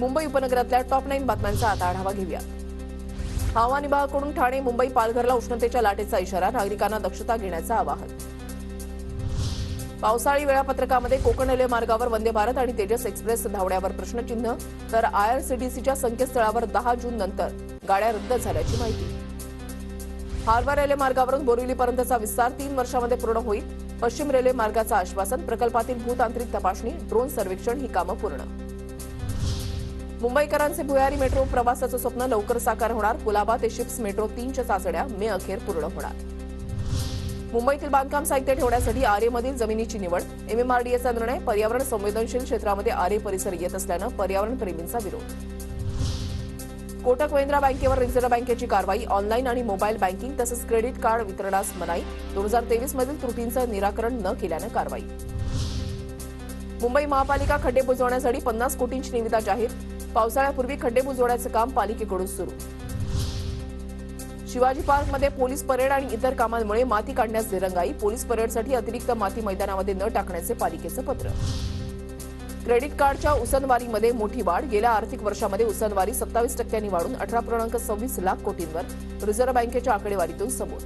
मुंबई उपनगरातल्या टॉप 9 बातम्यांचा आता आढावा घेऊया। हवामान विभागाकडून ठाणे, मुंबई, पालघरला उष्णतेच्या लाटेचा इशारा, नागरिकांना दक्षता घेण्याचं आवाहन। पावसाळी वेळापत्रकामध्ये कोकण रेल्वे मार्गावर वंदे भारत आणि तेजस एक्सप्रेस धावण्यावर प्रश्नचिन्ह, तर आयआरसीटीसीच्या संकेतस्थळावर 10 जून नंतर गाड्या रद्द झाल्याची माहिती। हार्बर रेल्वे मार्गावरून बोरिवलीपर्यंतचा विस्तार 3 वर्षांमध्ये पूर्ण होईल। पश्चिम रेल्वे मार्गाचं आश्वासन, प्रकल्पातील भूतांत्रिक तपासणी, ड्रोन सर्वेक्षण ही कामं पूर्ण। मुंबईकरांचे भुयारी मेट्रो प्रवासाचं स्वप्न लवकर साकार होणार, कुलाबा ते शिप्स मेट्रो 3च्या चाचण्या मे अखेर पूर्ण होणार। मुंबईतील बांधकाम साहित्य ठेवण्यासाठी आरेमधील जमिनीची निवड, एमएमआरडीएचा निर्णय, पर्यावरण संवेदनशील क्षेत्रामध्ये आरे परिसर येत असल्यानं पर्यावरण प्रेमींचा विरोध। कोटक महिंद्रा बँकेवर रिझर्व्ह बँकेची कारवाई, ऑनलाईन आणि मोबाईल बँकिंग तसंच क्रेडिट कार्ड वितरणास मनाई, 2023 मधील त्रुटींचं निराकरण न केल्यानं कारवाई। मुंबई महापालिका खड्डे बुजवण्यासाठी 50 कोटींची निविदा जाहीर, पावसाळ्यापूर्वी खड्डे बुजवण्याचं काम पालिकेकडून सुरू। शिवाजी पार्कमध्ये पोलीस परेड आणि इतर कामांमुळे माती काढण्यास दिरंगाई, पोलीस परेडसाठी अतिरिक्त माती मैदानामध्ये न टाकण्याचे पालिकेचं पत्र। क्रेडिट कार्डच्या उसनवारीमध्ये मोठी वाढ, गेल्या आर्थिक वर्षामध्ये उसनवारी 27% वाढून 18.26 लाख कोटींवर, रिझर्व्ह बँकेच्या आकडेवारीतून समोर।